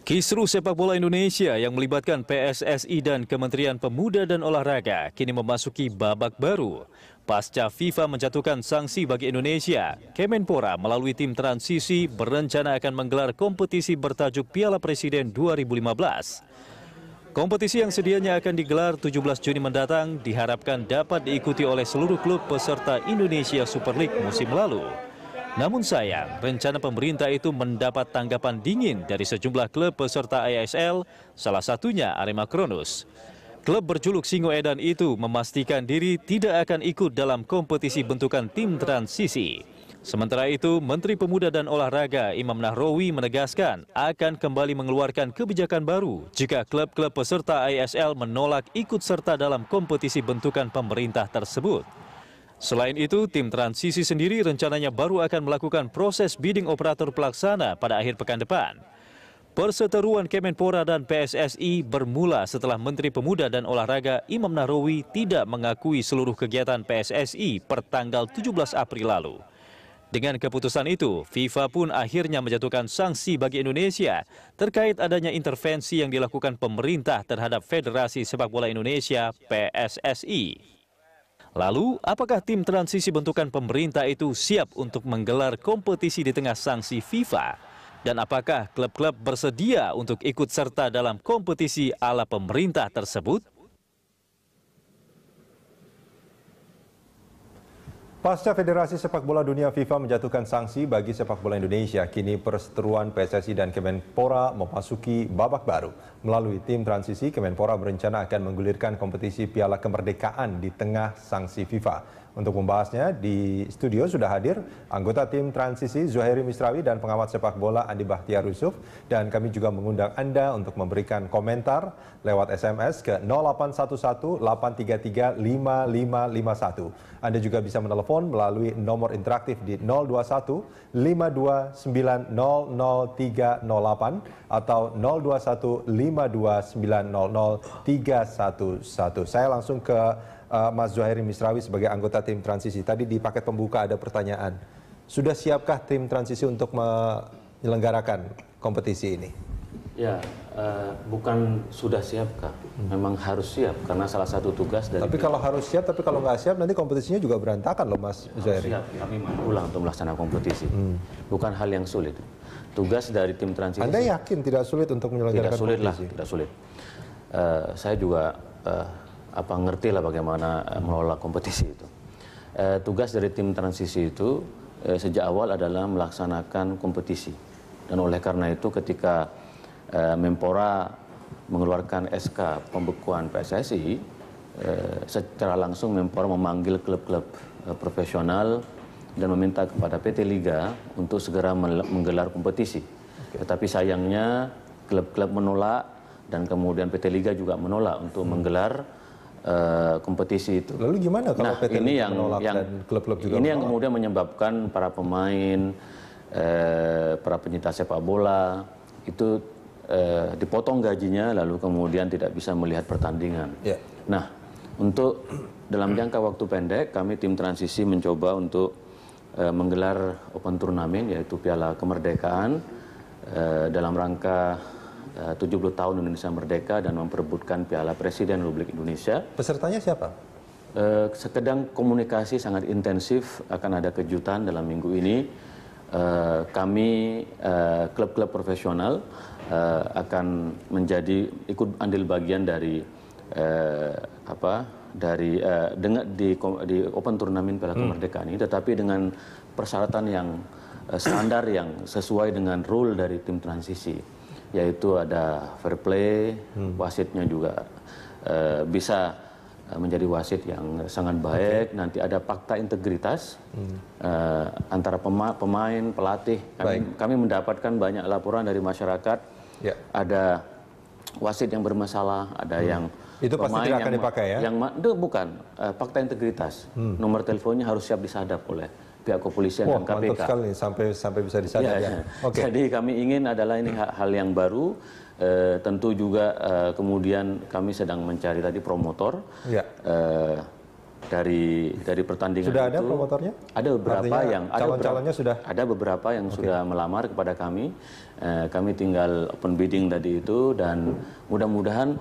Kisruh sepak bola Indonesia yang melibatkan PSSI dan Kementerian Pemuda dan Olahraga kini memasuki babak baru. Pasca FIFA menjatuhkan sanksi bagi Indonesia, Kemenpora melalui tim transisi berencana akan menggelar kompetisi bertajuk Piala Presiden 2015. Kompetisi yang sedianya akan digelar 17 Juni mendatang diharapkan dapat diikuti oleh seluruh klub peserta Indonesia Super League musim lalu. Namun sayang, rencana pemerintah itu mendapat tanggapan dingin dari sejumlah klub peserta ISL, salah satunya Arema Kronus. Klub berjuluk Singo Edan itu memastikan diri tidak akan ikut dalam kompetisi bentukan tim transisi. Sementara itu, Menteri Pemuda dan Olahraga Imam Nahrawi menegaskan akan kembali mengeluarkan kebijakan baru jika klub-klub peserta ISL menolak ikut serta dalam kompetisi bentukan pemerintah tersebut. Selain itu, tim transisi sendiri rencananya baru akan melakukan proses bidding operator pelaksana pada akhir pekan depan. Perseteruan Kemenpora dan PSSI bermula setelah Menteri Pemuda dan Olahraga Imam Nahrawi tidak mengakui seluruh kegiatan PSSI per tanggal 17 April lalu. Dengan keputusan itu, FIFA pun akhirnya menjatuhkan sanksi bagi Indonesia terkait adanya intervensi yang dilakukan pemerintah terhadap Federasi Sepak Bola Indonesia (PSSI). Lalu, apakah tim transisi bentukan pemerintah itu siap untuk menggelar kompetisi di tengah sanksi FIFA? Dan apakah klub-klub bersedia untuk ikut serta dalam kompetisi ala pemerintah tersebut? Pasca Federasi Sepak Bola Dunia FIFA menjatuhkan sanksi bagi sepak bola Indonesia, kini perseteruan PSSI dan Kemenpora memasuki babak baru. Melalui tim transisi, Kemenpora berencana akan menggulirkan kompetisi Piala Kemerdekaan di tengah sanksi FIFA. Untuk membahasnya, di studio sudah hadir anggota tim transisi Zuhairi Misrawi dan pengamat sepak bola Andi Bahtiar Yusuf. Dan kami juga mengundang Anda untuk memberikan komentar lewat SMS ke 0811-833-5551. Anda juga bisa menelepon melalui nomor interaktif di 021-529-00308 atau 021-529-00311. Saya langsung ke Mas Zuhairi Misrawi sebagai anggota tim transisi. Tadi di paket pembuka ada pertanyaan. Sudah siapkah tim transisi untuk menyelenggarakan kompetisi ini? Ya, bukan sudah siapkah, memang harus siap karena salah satu tugas dari. Tapi kalau harus siap, tapi kalau nggak siap nanti kompetisinya juga berantakan loh, Mas Zuhairi. Siap, kami mampulah untuk melaksanakan kompetisi. Bukan hal yang sulit. Tugas dari tim transisi. Anda yakin tidak sulit untuk menyelenggarakan kompetisi? Tidak sulit lah, tidak sulit. Saya juga ngerti lah bagaimana mengelola kompetisi itu. Tugas dari tim transisi itu sejak awal adalah melaksanakan kompetisi. Dan oleh karena itu ketika Menpora mengeluarkan SK pembekuan PSSI, secara langsung Menpora memanggil klub-klub profesional dan meminta kepada PT Liga untuk segera menggelar kompetisi. Tetapi sayangnya klub-klub menolak dan kemudian PT Liga juga menolak untuk menggelar kompetisi itu. Lalu gimana kalau PT Liga menolak dan klub-klub juga ini menolak? yang kemudian menyebabkan para pemain, para pencinta sepak bola itu dipotong gajinya lalu kemudian tidak bisa melihat pertandingan. Yeah. Nah, untuk dalam jangka waktu pendek kami tim transisi mencoba untuk menggelar open turnamen yaitu Piala Kemerdekaan dalam rangka 70 tahun Indonesia Merdeka dan memperebutkan Piala Presiden Republik Indonesia. Pesertanya siapa? Sekedang komunikasi sangat intensif, akan ada kejutan dalam minggu ini. Kami klub-klub profesional akan menjadi ikut andil bagian dari di open turnamen Piala Kemerdekaan ini, tetapi dengan persyaratan yang standar yang sesuai dengan rule dari tim transisi, yaitu ada fair play, wasitnya juga bisa menjadi wasit yang sangat baik. Nanti ada fakta integritas antara pemain, pelatih. Kami mendapatkan banyak laporan dari masyarakat. Ada wasit yang bermasalah, ada yang itu pasti tidak akan dipakai ya? Itu bukan fakta integritas. Nomor teleponnya harus siap disadap oleh pihak kepolisian dan KPK. Mantap sekali sampai bisa disadap ya. Jadi kami ingin adalah ini hal yang baru. Tentu juga kemudian kami sedang mencari tadi promotor. dari pertandingan Sudah ada itu. promotornya? Ada beberapa Artinya yang calon-calonnya sudah. Ada beberapa yang sudah melamar kepada kami. Kami tinggal open bidding tadi itu, dan mudah-mudahan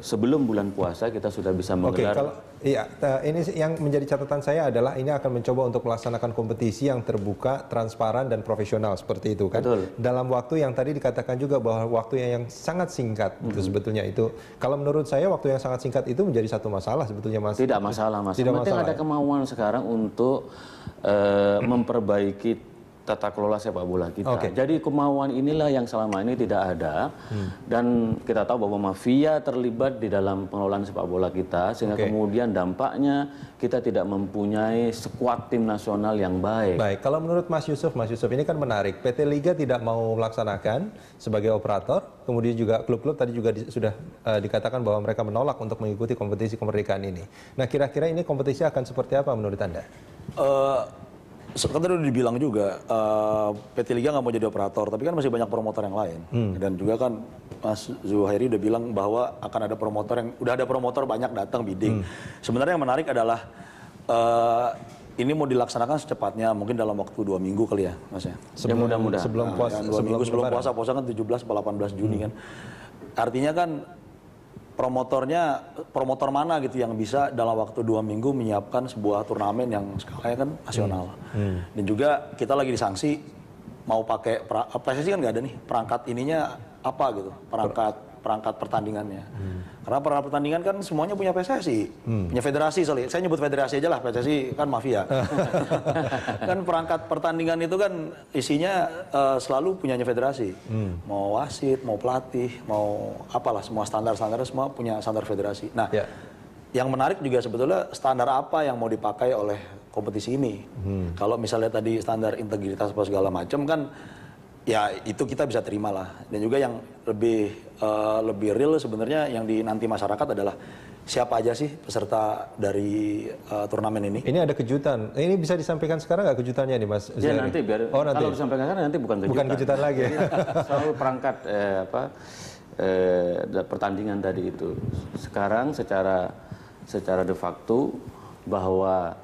sebelum bulan puasa kita sudah bisa menggelar. Kalau iya, ini yang menjadi catatan saya adalah ini akan mencoba untuk melaksanakan kompetisi yang terbuka, transparan dan profesional seperti itu kan. Betul. Dalam waktu yang tadi dikatakan juga bahwa waktu yang sangat singkat itu sebetulnya itu. Kalau menurut saya waktu yang sangat singkat itu menjadi satu masalah sebetulnya Mas. Tidak masalah, Mas. Tidak Yang penting masalah, ada ya? kemauan sekarang untuk memperbaiki tata kelola sepak bola kita. Oke. Jadi kemauan inilah yang selama ini tidak ada, dan kita tahu bahwa mafia terlibat di dalam pengelolaan sepak bola kita, sehingga Oke. kemudian dampaknya kita tidak mempunyai skuad tim nasional yang baik. Baik, kalau menurut Mas Yusuf ini kan menarik. PT Liga tidak mau melaksanakan sebagai operator, kemudian juga klub-klub tadi juga sudah dikatakan bahwa mereka menolak untuk mengikuti kompetisi kemerdekaan ini. Nah, kira-kira ini kompetisi akan seperti apa menurut Anda? Kan tadi udah dibilang juga, PT Liga nggak mau jadi operator, tapi kan masih banyak promotor yang lain. Dan juga kan Mas Zuhairi udah bilang bahwa akan ada promotor yang, udah ada promotor banyak datang bidding. Sebenarnya yang menarik adalah ini mau dilaksanakan secepatnya, mungkin dalam waktu 2 minggu kali ya, Mas ya. Mudah-mudahan. Sebelum puasa, 2 minggu sebelum puasa kan 17 atau 18 Juni kan. Artinya kan promotor mana gitu yang bisa dalam waktu 2 minggu menyiapkan sebuah turnamen yang skalanya kan nasional. Dan juga kita lagi disanksi mau pakai PSSI kan nggak ada nih perangkat ininya apa gitu, perangkat pertandingannya. Karena perangkat pertandingan kan semuanya punya PSSI, punya federasi, saya nyebut federasi aja lah, PSSI kan mafia. Kan perangkat pertandingan itu kan isinya selalu punyanya federasi. Mau wasit, mau pelatih, mau apalah, semua standar-standarnya semua punya standar federasi. Nah, yang menarik juga sebetulnya standar apa yang mau dipakai oleh kompetisi ini. Kalau misalnya tadi standar integritas apa segala macam kan, ya itu kita bisa terima lah. Dan juga yang lebih real sebenarnya yang dinanti masyarakat adalah siapa aja sih peserta dari turnamen ini. Ini ada kejutan. Ini bisa disampaikan sekarang nggak kejutannya nih Mas? Ya nanti biar nanti. kalau disampaikan sekarang nanti bukan kejutan. Bukan kejutan lagi. Soal perangkat pertandingan tadi itu. Sekarang secara de facto bahwa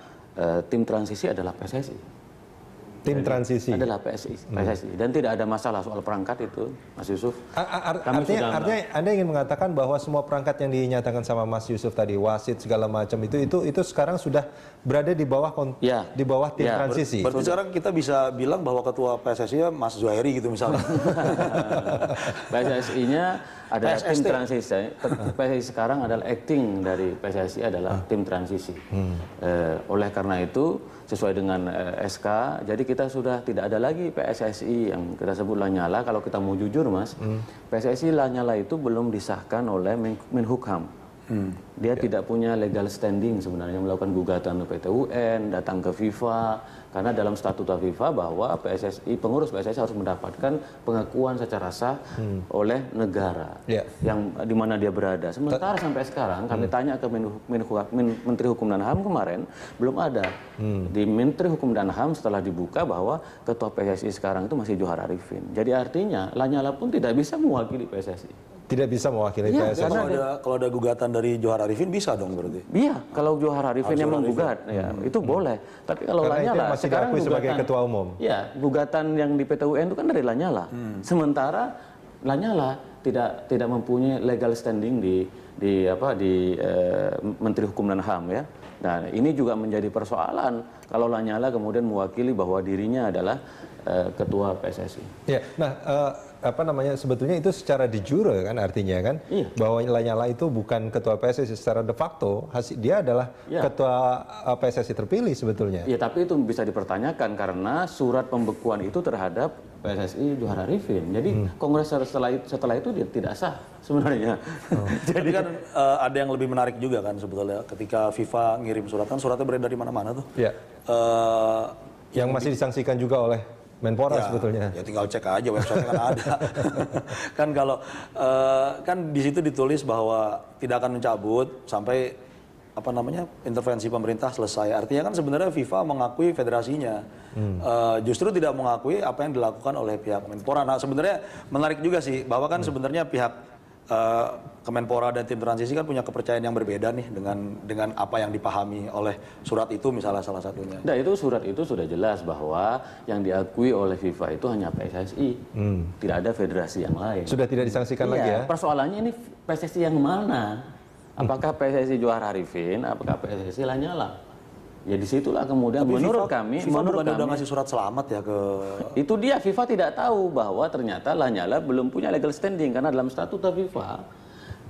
tim transisi adalah PSSI. Tim transisi Adalah PSSI. Dan tidak ada masalah soal perangkat itu, Mas Yusuf. Artinya Anda ingin mengatakan bahwa semua perangkat yang dinyatakan sama Mas Yusuf tadi, wasit segala macam itu sekarang sudah berada di bawah di bawah tim transisi. Berarti sekarang kita bisa bilang bahwa ketua PSSI-nya Mas Zuhairi gitu misalnya. PSSI-nya adalah tim transisi. PSSI sekarang adalah acting dari PSSI adalah tim transisi. Oleh karena itu sesuai dengan SK, jadi kita sudah tidak ada lagi PSSI yang kita sebut Lanyala. Kalau kita mau jujur Mas, PSSI Lanyala itu belum disahkan oleh Menhukam. Dia tidak punya legal standing sebenarnya melakukan gugatan ke PT UN, datang ke FIFA, karena dalam statuta FIFA bahwa pengurus PSSI harus mendapatkan pengakuan secara sah oleh negara yang di mana dia berada. Sementara sampai sekarang kami tanya ke Menteri Hukum dan HAM kemarin belum ada. Di Menteri Hukum dan HAM setelah dibuka bahwa ketua PSSI sekarang itu masih Johar Arifin. Jadi artinya Lanyala pun tidak bisa mewakili PSSI. Tidak bisa mewakili PSSI. Kalau ada gugatan dari Johar Arifin bisa dong berarti. Iya, kalau Johar Arifin yang menggugat, ya itu boleh. Tapi kalau Karena Lanyala masih sekarang diakui sebagai ketua umum. Ya, gugatan yang di PT UN itu kan dari Lanyala. Sementara Lanyala tidak mempunyai legal standing di Menteri Hukum dan HAM ya. Nah, ini juga menjadi persoalan kalau Lanyala kemudian mewakili bahwa dirinya adalah ketua PSSI. Ya, nah sebetulnya itu secara de jure kan artinya kan bahwa Lanyala itu bukan ketua PSSI secara de facto, dia adalah ketua PSSI terpilih sebetulnya. Ya, tapi itu bisa dipertanyakan karena surat pembekuan itu terhadap PSSI Johar Arifin. Jadi kongres setelah itu dia tidak sah sebenarnya. Jadi kan ada yang lebih menarik juga kan sebetulnya ketika FIFA ngirim surat, kan suratnya beredar di mana-mana tuh. Ya. Yang masih disangsikan juga oleh Menpora sebetulnya. Ya tinggal cek aja website kan ada. Kan kalau kan di situ ditulis bahwa tidak akan mencabut sampai intervensi pemerintah selesai. Artinya kan sebenarnya FIFA mengakui federasinya. Justru tidak mengakui apa yang dilakukan oleh pihak Menpora. Nah, sebenarnya menarik juga sih bahwa kan sebenarnya pihak Kemenpora dan tim transisi kan punya kepercayaan yang berbeda nih dengan apa yang dipahami oleh surat itu misalnya salah satunya. Nah, itu surat itu sudah jelas bahwa yang diakui oleh FIFA itu hanya PSSI, tidak ada federasi yang lain. Sudah tidak disangsikan lagi ya? Persoalannya ini PSSI yang mana? Apakah PSSI Johar Arifin? Apakah PSSI Lanyala? Ya disitulah kemudian Tapi menurut FIFA, kami, FIFA menurut bukan kami udah ngasih surat selamat ya ke itu dia FIFA tidak tahu bahwa ternyata Lanyala belum punya legal standing karena dalam statuta FIFA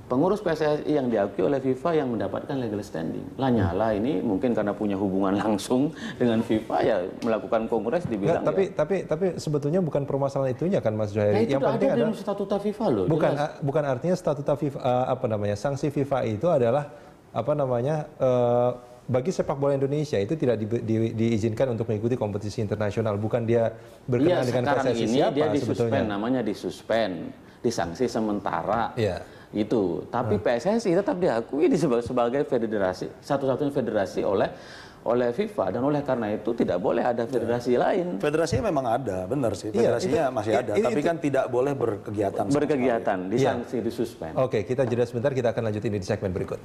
pengurus PSSI yang diakui oleh FIFA yang mendapatkan legal standing. Lanyala ini mungkin karena punya hubungan langsung dengan FIFA ya melakukan kongres dibilang. Tapi sebetulnya bukan permasalahan itunya kan Mas Zuhairi. Itu yang penting ada dalam statuta FIFA loh. Bukan artinya statuta FIFA sanksi FIFA itu adalah bagi sepak bola Indonesia itu tidak diizinkan untuk mengikuti kompetisi internasional. Bukan dia berkenaan dengan PSSI siapa dia sebetulnya. namanya disuspend, disanksi sementara. Iya. Itu. Tapi PSSI tetap diakui sebagai federasi, satu-satunya federasi oleh FIFA dan oleh karena itu tidak boleh ada federasi lain. Federasinya memang ada, benar sih. Federasinya masih ada, tapi kan tidak boleh berkegiatan. Berkegiatan, disanksi, disuspend. Oke, kita jeda sebentar, kita akan lanjut ini di segmen berikut.